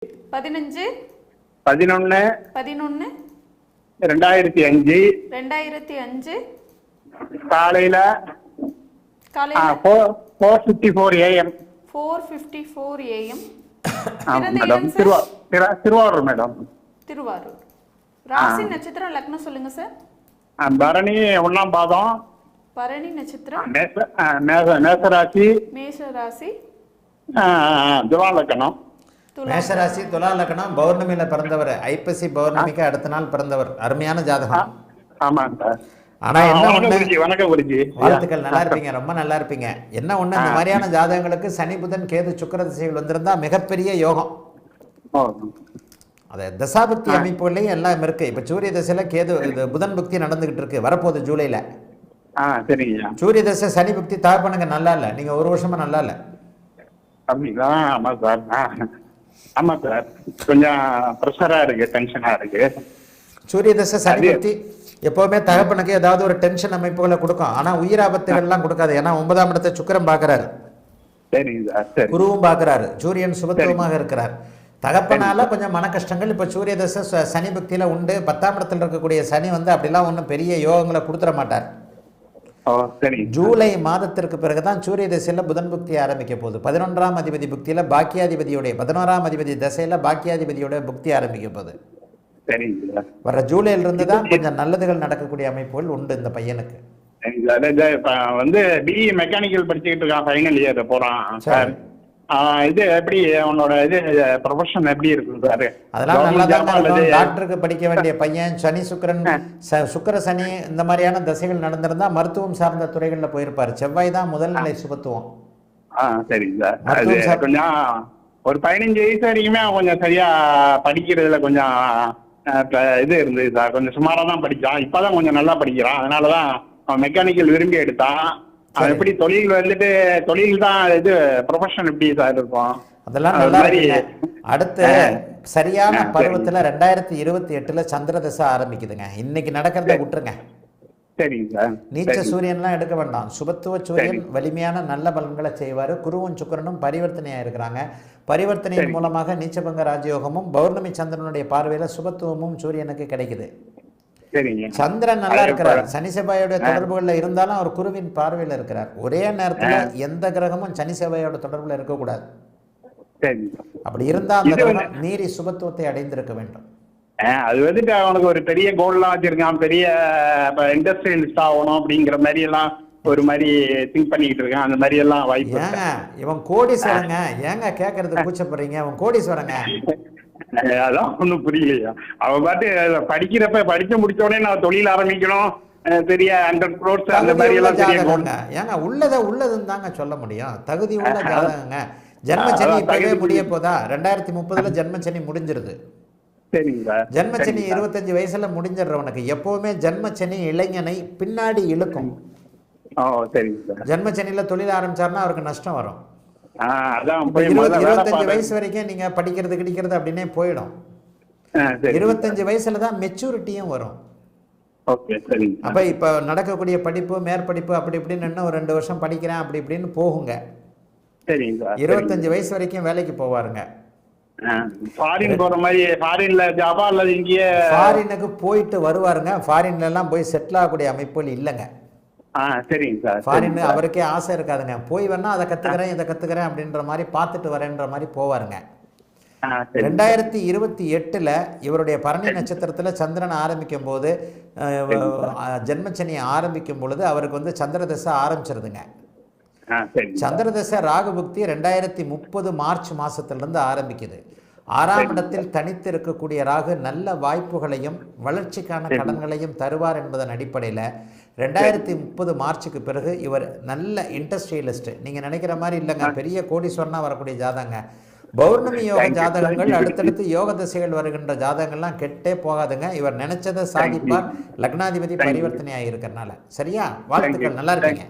15 11 11 2005 2005 காலையில காலையில 4:54 AM. 4:54 AM. Madam Thiruvarur madam. Thiruvarur. ராசி நட்சத்திரம் லக்னம் சொல்லுங்க சார். பரணி 1ஆம் பாதம். பரணி நட்சத்திரம் மேசராசி. மேஷராசி. துலா லக்னம். மேஷராசி துலா லக்னம் பௌர்ணமியில பிறந்தவர். ஐப்பசி பௌர்ணமிக்கு அடுத்த நாள் பிறந்தவர். அருமையான ஜாதகம். ஆமாங்க சார். ஆனா என்ன ஒண்ணு, வணக்கம் குருஜி. வாழ்த்துக்கள், நல்லா இருப்பீங்க, ரொம்ப நல்லா இருப்பீங்க. என்ன ஒண்ணு, இந்த மாதிரியான ஜாதகங்களுக்கு சனி புதன் கேது சுக்கிர திசைகள் வந்திருந்தா மிகப்பெரிய யோகம். அது தசாபக்தி அமைப்புகளையும் எல்லாம் இருக்கு. இப்ப சூரிய தசையில கேது இது புதன் புக்தி நடந்துகிட்டு இருக்கு, வரப்போகுது ஜூலைல. சூரிய தசை சனி புக்தி தகப்பனுங்க நல்லா இல்ல, நீங்க ஒரு வருஷமா நல்லா இல்ல. அப்படிங்களா? ஆமா சார். ஆமா சார், கொஞ்சம் ப்ரெஷரா இருக்கு, டென்ஷனா இருக்கு. சூரிய தசை சனி புக்தி எப்பவுமே தகப்பனுக்கு ஏதாவது ஒரு டென்ஷன் அமைப்புகளை கொடுக்கும். ஆனா உயிராபத்துகள்லாம் கொடுக்காது. ஏன்னா 9ஆம் இடத்தை சுக்கிரன் பாக்குறாரு, குருவும் பாக்குறாரு, சூரியன் சுபத்துவமாக இருக்கிறார். தகப்பனால கொஞ்சம் மன கஷ்டங்கள் இப்ப சூரிய தசை சனி பக்தியில உண்டு. 10ஆம் இடத்துல இருக்கக்கூடிய சனி வந்து அப்படிலாம் ஒன்றும் பெரிய யோகங்களை கொடுத்துட மாட்டார். ஜூலை மாதத்திற்கு பிறகுதான் சூரிய தசையில புதன் புக்தி ஆரம்பிக்க போகுது. 11ஆம் அதிபதி புக்தியில பாக்கியாதிபதியுடைய 11ஆம் அதிபதி தசையில பாக்கியாதிபதியோட புக்தி ஆரம்பிக்க போகுது. வர ஜூலைல இருந்து தான் கொஞ்சம் நல்லதுகள் நடக்கக்கூடிய அமைப்புகள் உண்டு இந்த பையனுக்கு. வந்து பிஇ மெக்கானிக்கல் படிச்சுக்கிட்டு இருக்கான், ஃபைனல் இயர் போறான் சார். இது எப்படி அவனோட இது ப்ரொஃபஷன் எப்படி இருக்கு சார்? அதெல்லாம் நல்லா தான் இருக்கும். டாக்டருக்கு படிக்க வேண்டிய பையன் சனி சுக்கிரன் சுக்கிர சனி இந்த மாதிரியான தசைகள் நடந்திருந்தா மருத்துவம் சார்ந்த துறைகள்ல போயிருப்பாரு. செவ்வாய் தான் முதல் நிலை சுபத்துவம். சரிங்க சார். கொஞ்சம் ஒரு 15 வயசு வரைக்குமே கொஞ்சம் சரியா படிக்கிறதுல கொஞ்சம் இது இருந்தது சார். கொஞ்சம் சுமாரா தான் படிச்சான். இப்பதான் கொஞ்சம் நல்லா படிக்கிறான். அதனாலதான் அவன் மெக்கானிக்கல் விரும்பி எடுத்தான். அவன் எப்படி தொழில் வந்துட்டு தொழில் தான் இது ப்ரொஃபஷன் எப்படி சார் இருக்கும்? அதெல்லாம் நல்லா இருக்கு. அடுத்து சரியான பருவத்துல 2028ல சந்திர தசை ஆரம்பிக்குதுங்க. இன்னைக்கு நடக்கிறத விட்டுருங்க. நீச்ச சூரியன்லாம் எடுக்க வேண்டாம். சுபத்துவ சூரியன் வலிமையான நல்ல பலன்களை செய்வாரு. குருவும் சுக்கிரனும் பரிவர்த்தனையா இருக்கிறாங்க. பரிவர்த்தனையின் மூலமாக நீச்சபங்க ராஜயோகமும் பௌர்ணமி சந்திரனுடைய பார்வையில சுபத்துவமும் சூரியனுக்கு கிடைக்குது. சந்திரன் நல்லா இருக்கிறார். சனி செவ்வாயோட தொடர்புகள்ல இருந்தாலும் அவர் குருவின் பார்வையில இருக்கிறார். ஒரே நேரத்துல எந்த கிரகமும் சனி செவ்வாயோட தொடர்புல இருக்கக்கூடாது. அப்படி இருந்தா அந்த கிரகம் மீறி சுபத்துவத்தை அடைந்திருக்க வேண்டும். அது வந்துட்டு அவனுக்கு ஒரு பெரிய கோல்லாம் வச்சிருக்கான். பெரிய இண்டஸ்ட்ரியலிஸ்ட் ஆகணும் அப்படிங்கிற மாதிரி எல்லாம் ஒரு மாதிரி திங்க் பண்ணிக்கிட்டு இருக்கான். அந்த மாதிரி எல்லாம் வாய்ப்பு. ஏங்க இவன் கோடீஸ்வரங்க, ஏங்க கேட்கறது கூச்சப்படுறீங்க? அவன் கோடீஸ்வரங்க. அதான் ஒன்றும் புரியலையா? அவன் பாட்டு படிக்கிறப்ப படிச்சு முடிச்ச உடனே நான் தொழில் ஆரம்பிக்கணும், பெரிய 100 crores அந்த மாதிரி எல்லாம். ஏங்க உள்ளதுன்னு தாங்க சொல்ல முடியும். தகுதி உள்ள ஜாதகங்க. ஜென்மச்சனி இப்பவே முடிய போதா? 2030ல ஜென்மச்சனி முடிஞ்சிருது. ஜென்மச்சனி 25 வயசுல முடிஞ்சிடறவனுக்கு எப்பவுமே ஜென்மச்சனி இளைஞனை பின்னாடி இழுக்கும். ஜென்மச்சனியில தொழில் ஆரம்பிச்சாருன்னா அவருக்கு நஷ்டம் வரும். 25 வயசு வரைக்கும் நீங்க படிக்கிறது கிடைக்கிறது அப்படின்னே போயிடும். 25 வயசுல தான் மெச்சூரிட்டியும் வரும். அப்ப இப்ப நடக்கக்கூடிய படிப்பு மேற்படிப்பு அப்படி இப்படின்னு இன்னும் ஒரு 2 வருஷம் படிக்கிறேன் அப்படி இப்படின்னு போகுங்க. 25 வயசு வரைக்கும் வேலைக்கு போவாருங்க. ஃபாரினுக்கு போயிட்டு வருவாருங்க. ஃபாரின்ல எல்லாம் போய் செட்டில் ஆகக்கூடிய அமைப்புகள் இல்லைங்க. ஃபாரின் அவருக்கே ஆசை இருக்காதுங்க. போய் வேணா அதை கத்துக்கிறேன் இதை கத்துக்கிறேன் அப்படின்ற மாதிரி பார்த்துட்டு வரேன்ற மாதிரி போவாருங்க. 2028ல இவருடைய பரணி நட்சத்திரத்துல சந்திரன் ஆரம்பிக்கும் போது ஜென்மச்சனி ஆரம்பிக்கும் பொழுது அவருக்கு வந்து சந்திர தசை ஆரம்பிச்சிருதுங்க. சந்திரதசை ராகுபக்தி 2030 மார்ச் மாசத்திலிருந்து ஆரம்பிக்குது. 6ஆம் இடத்தில் தனித்து இருக்கக்கூடிய ராகு நல்ல வாய்ப்புகளையும் வளர்ச்சிக்கான கடன்களையும் தருவார் என்பதன் அடிப்படையில் 2030 மார்ச்சுக்கு பிறகு இவர் நல்ல இண்டஸ்ட்ரியலிஸ்ட். நீங்க நினைக்கிற மாதிரி இல்லைங்க, பெரிய கோடீஸ்வரனா வரக்கூடிய ஜாதகங்க. பௌர்ணமி யோக ஜாதகங்கள் அடுத்தடுத்து யோக திசைகள் வருகின்ற ஜாதகங்கள்லாம் கெட்டே போகாதுங்க. இவர் நினைச்சதை சாதிப்பார். லக்னாதிபதி பரிவர்த்தனையாக இருக்கிறனால. சரியா? வாழ்த்துக்கள், நல்லா இருக்கீங்க.